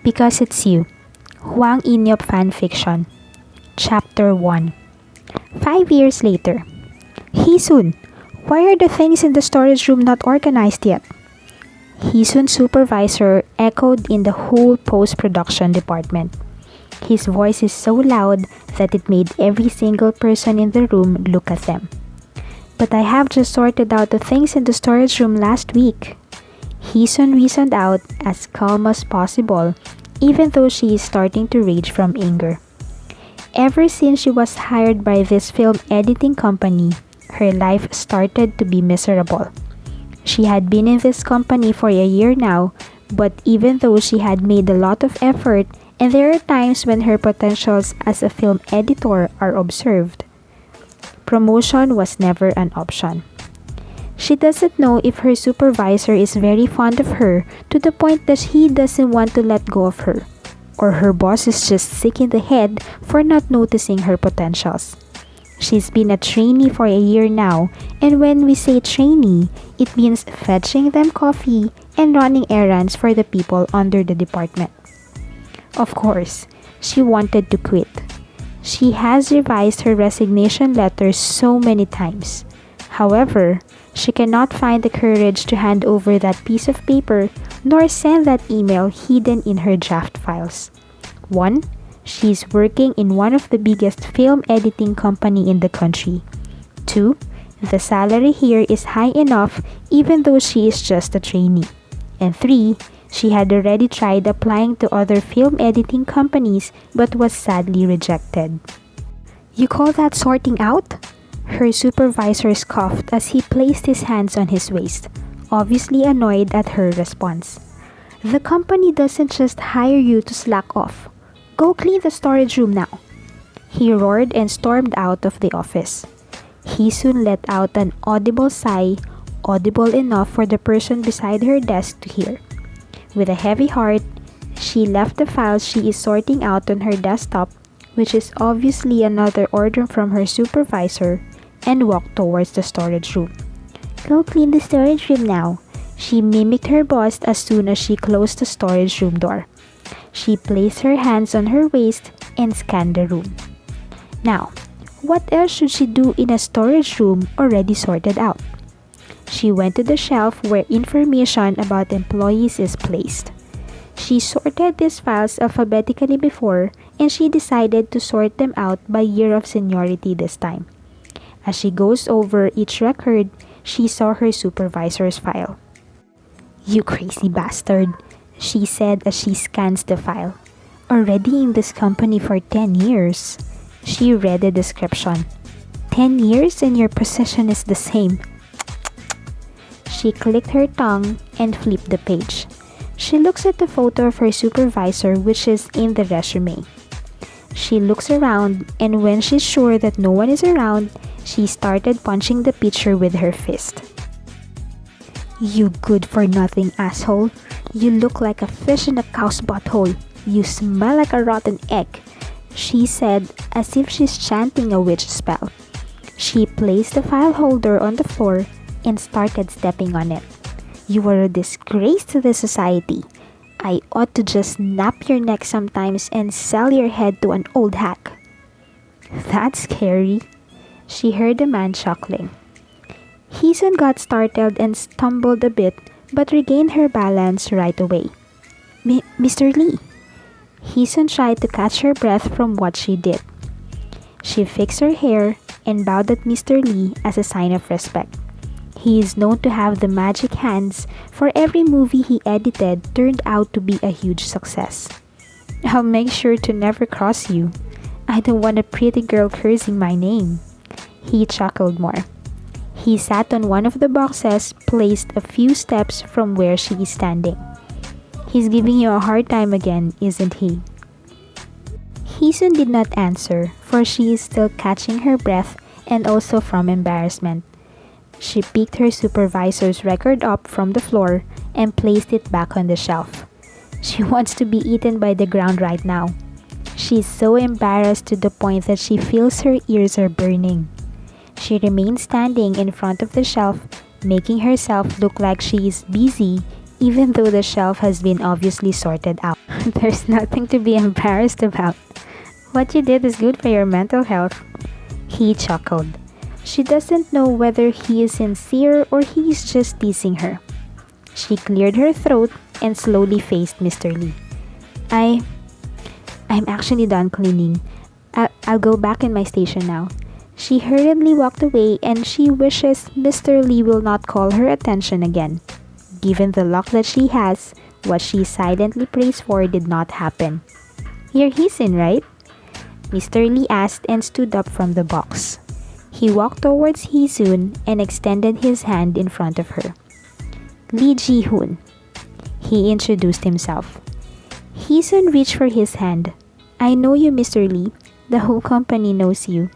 Because It's You, Hwang Inyeop Fanfiction, Chapter 1. 5 years later. Heesun, why are the things in the storage room not organized yet? Heesun's supervisor echoed in the whole post-production department. His voice is so loud that it made every single person in the room look at them. But I have just sorted out the things in the storage room last week. Heesun reasoned out as calm as possible, even though she is starting to rage from anger. Ever since she was hired by this film editing company, her life started to be miserable. She had been in this company for a year now, but even though she had made a lot of effort, and there are times when her potentials as a film editor are observed, promotion was never an option. She doesn't know if her supervisor is very fond of her to the point that he doesn't want to let go of her, or her boss is just sick in the head for not noticing her potentials. She's been a trainee for a year now, and when we say trainee, it means fetching them coffee and running errands for the people under the department. Of course, she wanted to quit. She has revised her resignation letter so many times. However, she cannot find the courage to hand over that piece of paper nor send that email hidden in her draft files. 1. She's working in one of the biggest film editing company in the country. 2. The salary here is high enough even though she is just a trainee. And 3. She had already tried applying to other film editing companies but was sadly rejected. You call that sorting out? Her supervisor scoffed as he placed his hands on his waist, obviously annoyed at her response. The company doesn't just hire you to slack off. Go clean the storage room now. He roared and stormed out of the office. Heesun let out an audible sigh, audible enough for the person beside her desk to hear. With a heavy heart, she left the files she is sorting out on her desktop, which is obviously another order from her supervisor, and walked towards the storage room. Go clean the storage room now, she mimicked her boss as soon as she closed the storage room door. She placed her hands on her waist and scanned the room. Now, what else should she do in a storage room already sorted out? She went to the shelf where information about employees is placed. She sorted these files alphabetically before, and she decided to sort them out by year of seniority this time. As she goes over each record, she saw her supervisor's file. You crazy bastard, she said as she scans the file. Already in this company for 10 years. She read the description. 10 years and your position is the same. She clicked her tongue and flipped the page. She looks at the photo of her supervisor, which is in the resume. She looks around, and when she's sure that no one is around, she started punching the picture with her fist. You good-for-nothing asshole. You look like a fish in a cow's butthole. You smell like a rotten egg, she said as if she's chanting a witch spell. She placed the file holder on the floor and started stepping on it. You are a disgrace to the society. I ought to just snap your neck sometimes and sell your head to an old hack. That's scary, she heard the man chuckling. Heesun got startled and stumbled a bit but regained her balance right away. Mr. Lee. Heesun tried to catch her breath from what she did. She fixed her hair and bowed at Mr. Lee as a sign of respect. He is known to have the magic hands, for every movie he edited turned out to be a huge success. I'll make sure to never cross you. I don't want a pretty girl cursing my name. He chuckled more. He sat on one of the boxes placed a few steps from where she is standing. He's giving you a hard time again, isn't he? Heesun did not answer, for she is still catching her breath and also from embarrassment. She picked her supervisor's record up from the floor and placed it back on the shelf. She wants to be eaten by the ground right now. She's so embarrassed to the point that she feels her ears are burning. She remains standing in front of the shelf, making herself look like she is busy even though the shelf has been obviously sorted out. There's nothing to be embarrassed about. What you did is good for your mental health. He chuckled. She doesn't know whether he is sincere or he's just teasing her. She cleared her throat and slowly faced Mr. Lee. I'm actually done cleaning. I'll go back in my station now. She hurriedly walked away and she wishes Mr. Lee will not call her attention again. Given the luck that she has, what she silently prays for did not happen. You're Hisin, right? Mr. Lee asked and stood up from the box. He walked towards Hisun and extended his hand in front of her. Lee Ji-hoon. He introduced himself. Hisun reached for his hand. I know you, Mr. Lee. The whole company knows you.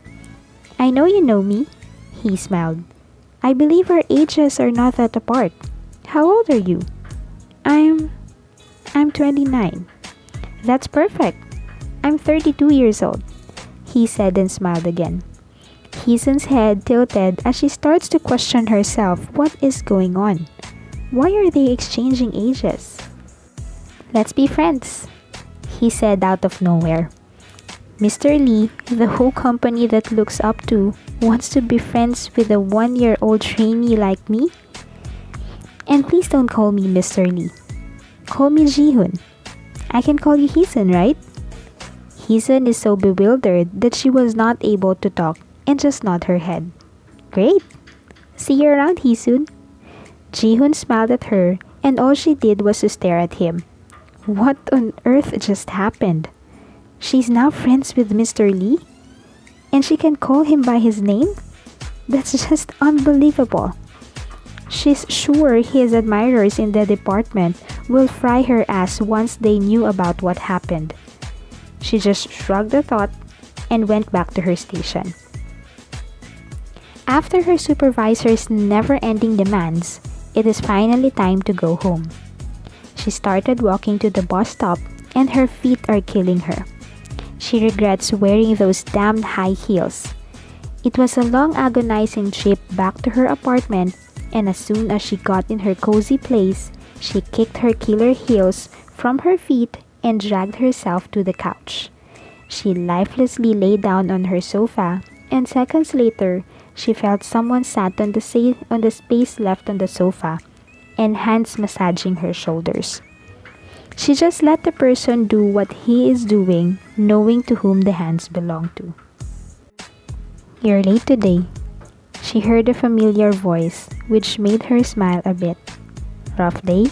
I know you know me. He smiled. I believe our ages are not that apart. How old are you? I'm 29. That's perfect. I'm 32 years old. He said and smiled again. Hisun's head tilted as she starts to question herself what is going on. Why are they exchanging ages? Let's be friends, he said out of nowhere. Mr. Lee, the whole company that looks up to, wants to be friends with a 1-year-old trainee like me? And please don't call me Mr. Lee. Call me Ji-hoon. I can call you Hisun, right? Hisun is so bewildered that she was not able to talk and just nod her head. Great. See you around, Hisun. Ji-hoon smiled at her and all she did was to stare at him. What on earth just happened? She's now friends with Mr. Lee? And she can call him by his name? That's just unbelievable. She's sure his admirers in the department will fry her ass once they knew about what happened. She just shrugged the thought and went back to her station. After her supervisor's never-ending demands, it is finally time to go home. She started walking to the bus stop and her feet are killing her. She regrets wearing those damned high heels. It was a long agonizing trip back to her apartment, and as soon as she got in her cozy place, she kicked her killer heels from her feet and dragged herself to the couch. She lifelessly lay down on her sofa, and seconds later, she felt someone sat on the space left on the sofa and hands massaging her shoulders. She just let the person do what he is doing, knowing to whom the hands belong to. You're late today. She heard a familiar voice, which made her smile a bit. Rough day?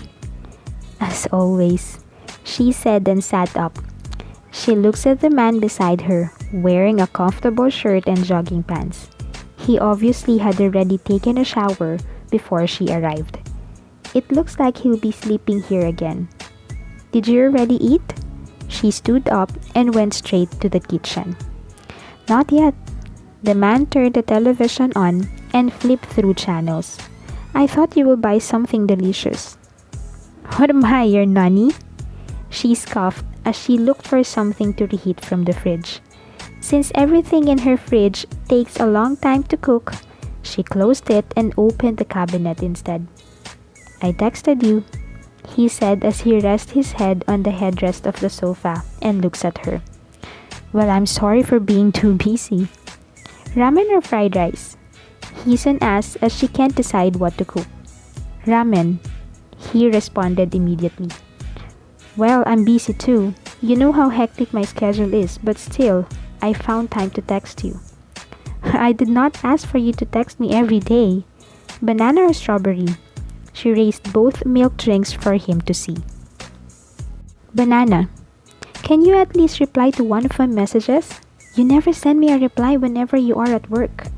As always, she said and sat up. She looks at the man beside her, wearing a comfortable shirt and jogging pants. He obviously had already taken a shower before she arrived. It looks like he'll be sleeping here again. Did you already eat? She stood up and went straight to the kitchen. Not yet. The man turned the television on and flipped through channels. I thought you would buy something delicious. What am I, your nanny? She scoffed as she looked for something to reheat from the fridge. Since everything in her fridge takes a long time to cook, she closed it and opened the cabinet instead. I texted you, he said as he rested his head on the headrest of the sofa and looks at her. Well, I'm sorry for being too busy. Ramen or fried rice? Hisun asked as she can't decide what to cook. Ramen, he responded immediately. Well, I'm busy too. You know how hectic my schedule is, but still, I found time to text you. I did not ask for you to text me every day. Banana or strawberry? She raised both milk drinks for him to see. Banana. Can you at least reply to one of my messages? You never send me a reply whenever you are at work.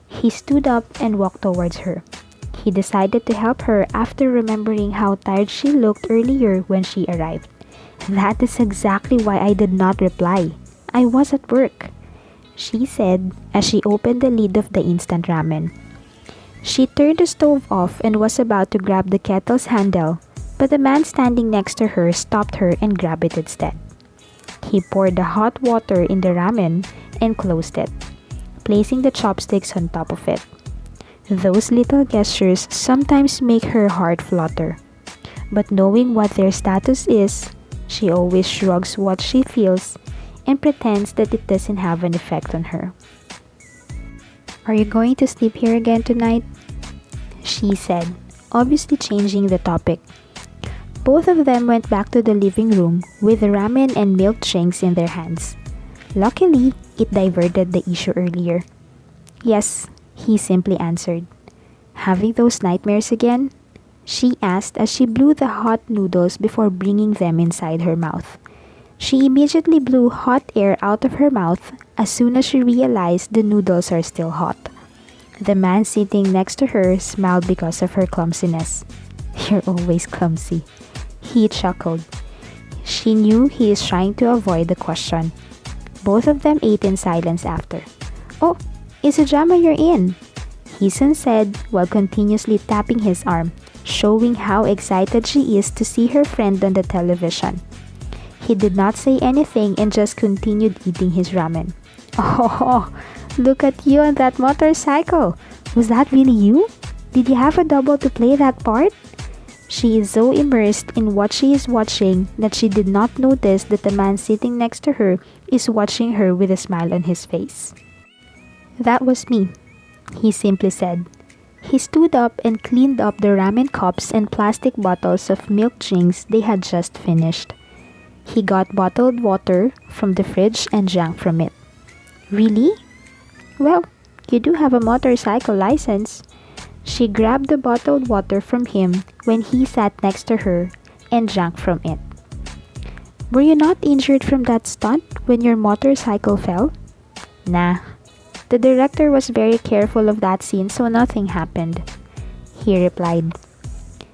He stood up and walked towards her. He decided to help her after remembering how tired she looked earlier when she arrived. That is exactly why I did not reply. I was at work, she said as she opened the lid of the instant ramen. She turned the stove off and was about to grab the kettle's handle, but the man standing next to her stopped her and grabbed it instead. He poured the hot water in the ramen and closed it, placing the chopsticks on top of it. Those little gestures sometimes make her heart flutter. But knowing what their status is, she always shrugs what she feels and pretends that it doesn't have an effect on her. "Are you going to sleep here again tonight?" she said, obviously changing the topic. Both of them went back to the living room with ramen and milk drinks in their hands. Luckily, it diverted the issue earlier. "Yes," he simply answered. "Having those nightmares again?" she asked as she blew the hot noodles before bringing them inside her mouth. She immediately blew hot air out of her mouth as soon as she realized the noodles are still hot. The man sitting next to her smiled because of her clumsiness. "You're always clumsy," he chuckled. She knew he is trying to avoid the question. Both of them ate in silence after. "Oh, it's a drama you're in," Hee-sun said while continuously tapping his arm, showing how excited she is to see her friend on the television. He did not say anything and just continued eating his ramen. "Oh, look at you on that motorcycle. Was that really you? Did you have a double to play that part?" She is so immersed in what she is watching that she did not notice that the man sitting next to her is watching her with a smile on his face. "That was me," he simply said. He stood up and cleaned up the ramen cups and plastic bottles of milk drinks they had just finished. He got bottled water from the fridge and drank from it. "Really? Well, you do have a motorcycle license." She grabbed the bottled water from him when he sat next to her and drank from it. "Were you not injured from that stunt when your motorcycle fell?" "Nah. The director was very careful of that scene so nothing happened," he replied.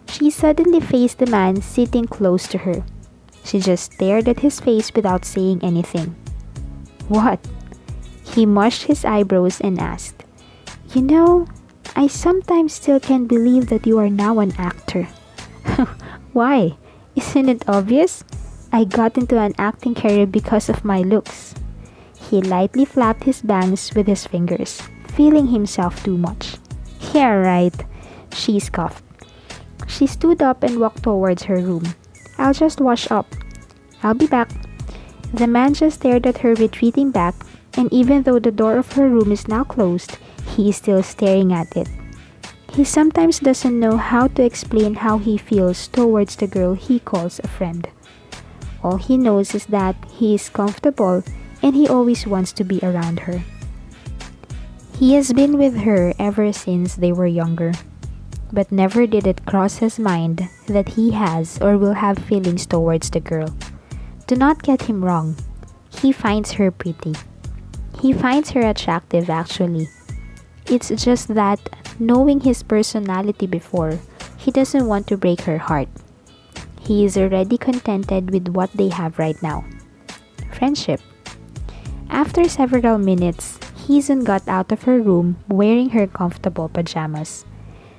She suddenly faced the man sitting close to her. She just stared at his face without saying anything. "What?" He mushed his eyebrows and asked. "You know, I sometimes still can't believe that you are now an actor." "Why? Isn't it obvious? I got into an acting career because of my looks." He lightly flapped his bangs with his fingers, feeling himself too much. "Yeah, right," she scoffed. She stood up and walked towards her room. "I'll just wash up. I'll be back." The man just stared at her retreating back, and even though the door of her room is now closed, he is still staring at it. He sometimes doesn't know how to explain how he feels towards the girl he calls a friend. All he knows is that he is comfortable and he always wants to be around her. He has been with her ever since they were younger, but never did it cross his mind that he has or will have feelings towards the girl. Do not get him wrong. He finds her pretty. He finds her attractive actually. It's just that, knowing his personality before, he doesn't want to break her heart. He is already contented with what they have right now. Friendship. After several minutes, Hee-sun got out of her room wearing her comfortable pajamas.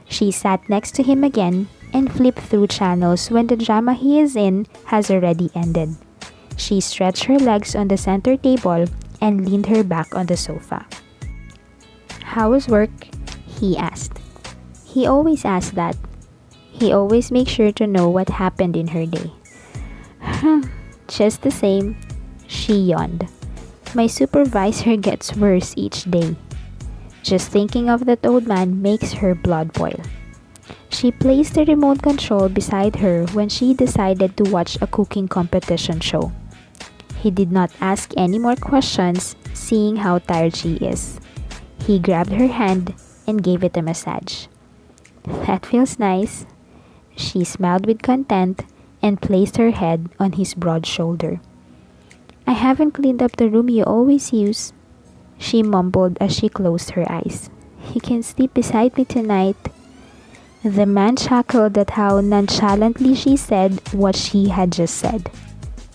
She sat next to him again and flipped through channels when the drama he is in has already ended. She stretched her legs on the center table and leaned her back on the sofa. "How was work?" he asked. He always asks that. He always makes sure to know what happened in her day. "Just the same," she yawned. "My supervisor gets worse each day." Just thinking of that old man makes her blood boil. She placed the remote control beside her when she decided to watch a cooking competition show. He did not ask any more questions, seeing how tired she is. He grabbed her hand and gave it a massage. "That feels nice." She smiled with content and placed her head on his broad shoulder. "I haven't cleaned up the room you always use," she mumbled as she closed her eyes. "You can sleep beside me tonight." The man chuckled at how nonchalantly she said what she had just said.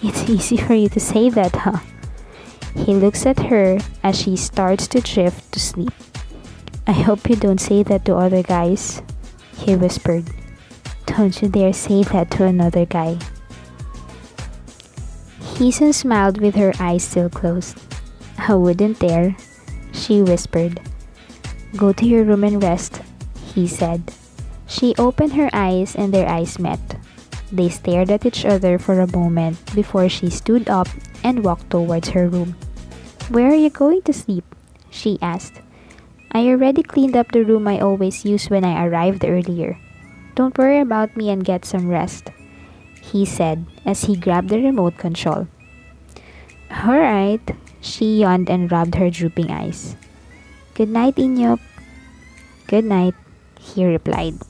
"It's easy for you to say that, huh?" He looks at her as she starts to drift to sleep. "I hope you don't say that to other guys," he whispered. "Don't you dare say that to another guy." Hee-sun smiled with her eyes still closed. "I wouldn't dare," she whispered. "Go to your room and rest," he said. She opened her eyes and their eyes met. They stared at each other for a moment before she stood up and walked towards her room. "Where are you going to sleep?" she asked. "I already cleaned up the room I always use when I arrived earlier. Don't worry about me and get some rest," he said as he grabbed the remote control. "Alright," she yawned and rubbed her drooping eyes. "Good night, Inyeop." "Good night," he replied.